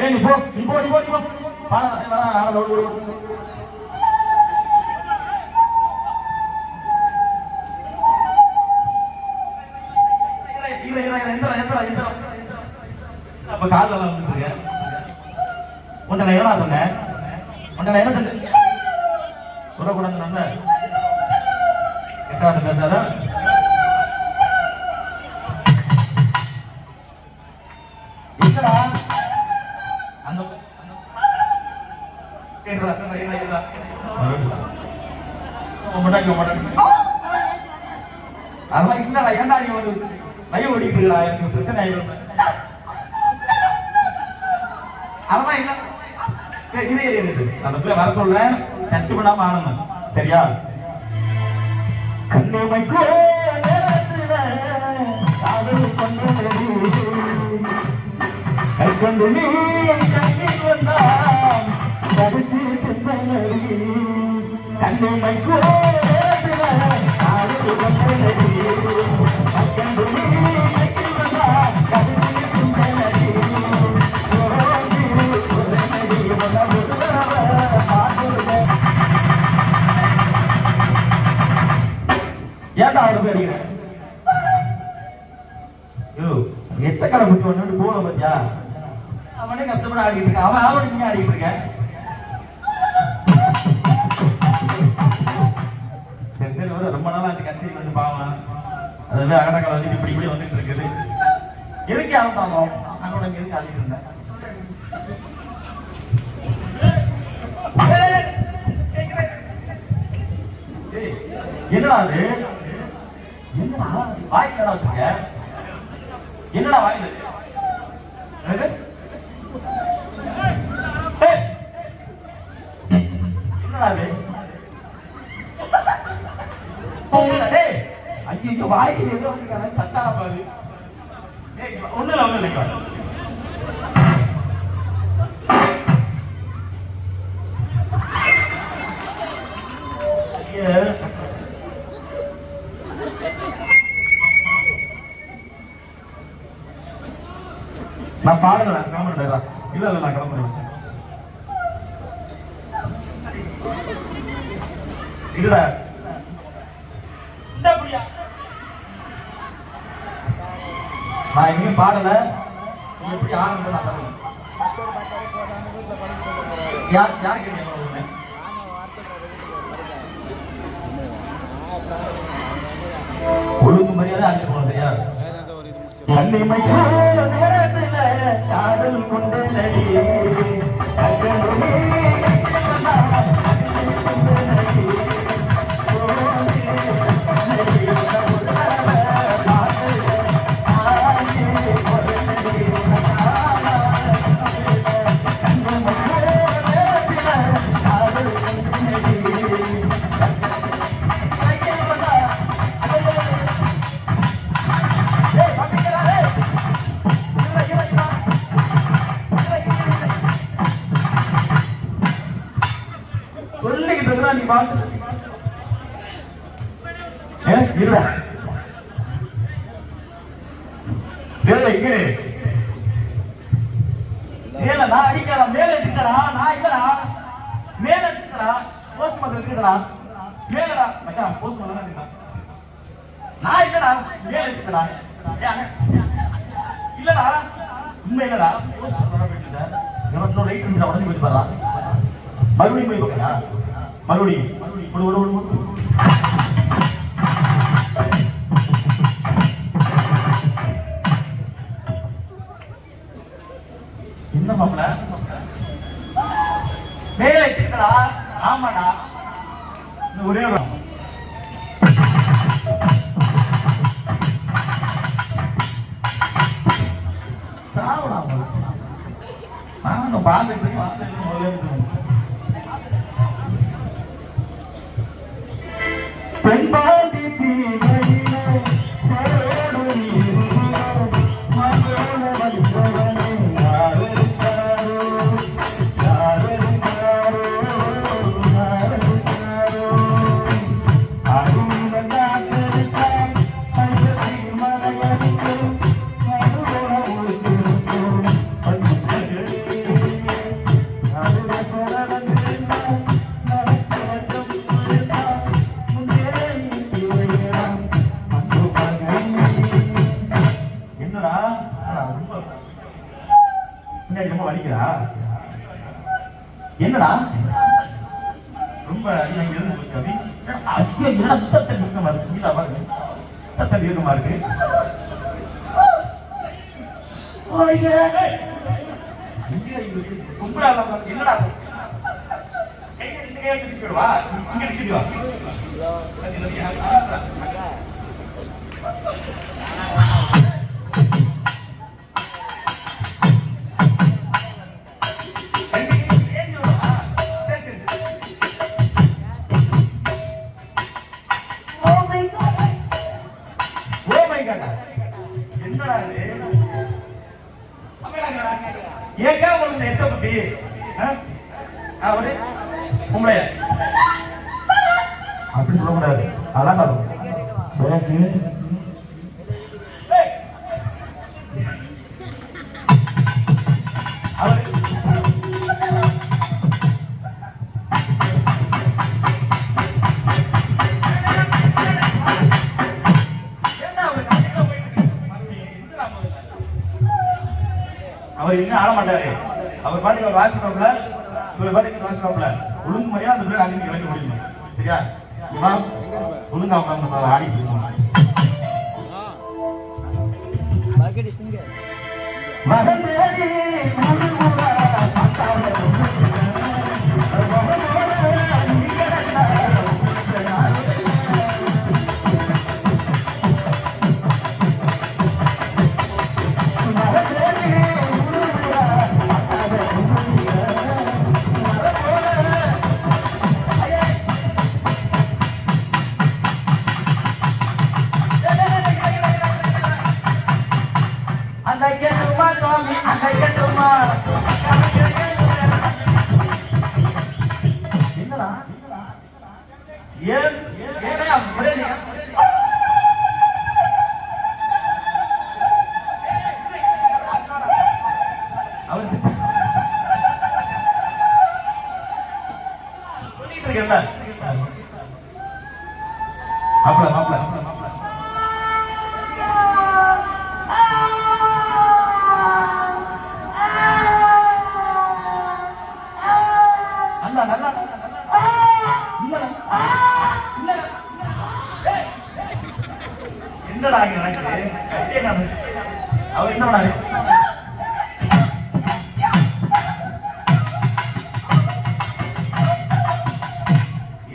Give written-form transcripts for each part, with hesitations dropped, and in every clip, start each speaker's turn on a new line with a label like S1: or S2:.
S1: ஏய் நீ போ நீ போ நீ போ நீ போ பாடா வரா ஆள ஓடு அப்ப கால்ல எல்லாம் வந்துருங்க. உன்னை நான் என்ன சொன்னேன்? உன்னை நான் என்ன சொன்னேன்? சொல்லக்கூடாது நம்ம எட்டாவது பேசாத. எங்கடா அந்த அதெல்லாம் இல்லடா. ஏன்டா நீ ஒரு லைவ் ஓடிட்டு இருக்கா? எனக்கு பிரச்சனை ஆயிடும். அதெல்லாம் இல்ல. சரி இரு அந்த பிள்ளை வர சொல்றேன். டச் பண்ணாம ஆடணும் சரியா? கண்ணுமைக்கோ நேரத்துல காதல் கொண்டடி கை கொண்டு நீ கண்ணில் வந்தா கடிச்சு தின்படி. கண்ணுமைக்கோ நேரத்துல காதல் கொண்டடி கை கொண்டு நீ கண்ணில் வந்தா கடிச்சு தின்படி. ஏன்டா அவரு போய் அடிக்கிறேன்? எச்சக்கடை குட்டி ஒண்ணு போன பத்தியா? அவனே கஷ்டப்பட ஆடிட்டு இருக்க. அவன் நீங்க ஆடிட்டு இருக்க. சரி ஒரு ரொம்ப நாள் ஆச்சு கச்சேரிக்கு வந்து பாவம். அதுவே அகடக்கால வச்சுட்டு இப்படி வந்துட்டு இருக்குது. எதுக்கு ஆகத்தாமோ நான் கூட எதுக்கு ஆடிட்டு இருந்தேன்? என்னடா அது? என்னடா வாய் கடை வச்சிருக்க? என்னடா வாயில என்னடா அது? ஐயோ வாய்க்கு ஏதோ வச்சிருக்காங்க. சட்டா பாரு. ஒண்ணு இல்லைங்க. நான் பாடல கிளம்புறேன். இல்ல நான் கிளம்புறேன். இல்லடா நான் எங்கேயும் பாடல. எப்படி ஆரம்பம் நான் பாருங்க. யார் கேட்டீங்க? ஒழுங்கு மரியாதை ஆகிட்டு போன சரியா? கண்ணிமைக்கோ நேரத்துல காதல் கொண்டு நடி நீ பாட்டு மேல நான் அடிக்கலாம். மேல எடுத்துக்கடா. நான் இல்லடா. மேல எடுத்துக்கடா. போஸ்ட் மதம் எடுத்துக்கடா. மேலடா மச்சான் போஸ்ட் மதம் எடுத்துக்கடா. நான் இல்லடா. மேல எடுத்துக்கடா. இல்லடா உண்மை இல்லடா. போஸ்ட் மதம் எடுத்துட்டேன். எவனோ ரைட் இருந்தா உடனே போய் பாறா. மறுபடியும் போய் பாக்கறா. மறுபடியும் என்ன மாப்பிள மேல எடுத்துக்கடா. ஆமாடா ஒரே சாவடா. நானும் பார்த்துட்டு பெண்பாண்டி சீமையிலே தேரோடு மகள வலிப்பவனே யாரெடுத்தாரோ யாரெடுத்தாரோ யாரெடுத்தாரோ அறிந்த காத்தெடுத்தான் ஐயசி மலையடிக்கும் நடுவர உளுத்திருக்கும் பசுத்தகளே பின்னாடி ரொம்ப வலிக்குதா? என்னடா ரொம்ப எழுந்து போச்சு அப்படி? ஐயோ என்ன தத்தல் இருக்கமா இருக்கு? வீட்டா பாருங்க, தத்தல் இருக்கமா இருக்கு. என்னடா கையை வச்சுட்டு போயிடுவா, இங்க நிக்கிட்டு வா. என்னடா ஏக்கா உங்களுக்கு எச்சப்பட்டி அவரு உங்களைய அப்படி சொல்லக்கூடாது. அதெல்லாம் சாப்பிடும் அவரு அவர் இன்னும் ஆட மாட்டாரு. அவர் பாட்டுக்கு ஒரு வாசிப்பாப்ல, இவர் பாட்டுக்கு வாசிப்பாப்ல. ஒழுங்கு மாதிரியா அந்த பிள்ளை அங்கே கிளம்பி முடியும். சரியா? ஒழுங்கா உட்காந்து ஆடிட்டு இருக்கோம். என்னடா ஏன் ஏனே அப்படியே அவர் சொல்லிட்டு இருக்கேன்ல மாப்பிள மாப்பிள என்னடா அவர் என்ன பண்ணாரு?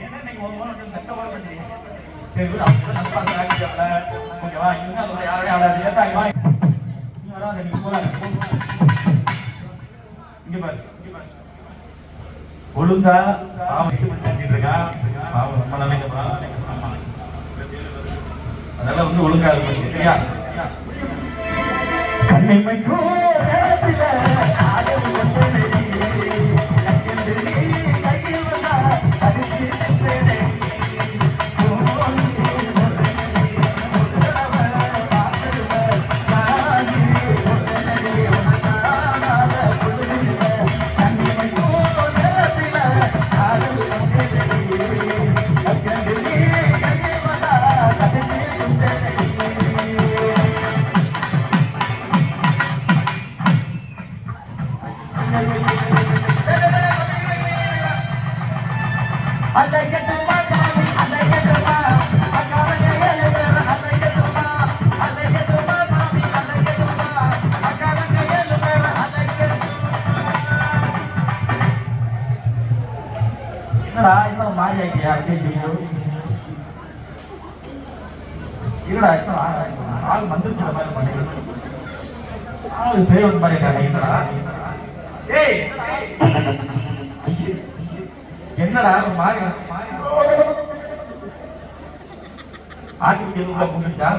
S1: ஏன்னா நீங்க சரி ஓகேவா? இன்னும் யாரையும் ஆடாது. ஏத்தாங்க நீங்க போறாங்க இங்க பாரு. ஒழுங்கா செஞ்சுட்டு இருக்கான். ரொம்ப நல்லா அதனால வந்து ஒழுங்கா இருக்கு. சரியா? கண்ணிமைக்கும் என்னடா இன்னும் மாறி ஆகிட்டியா? இல்லடா இன்னும் ஆள் வந்துருச்சு மாதிரி பண்ணிடுறேன். ஆள் பேர் மாதிரி என்னடா? ஏய் என்னடா மாறி ஆட்டுக்குட்டி உள்ள புந்துச்சா?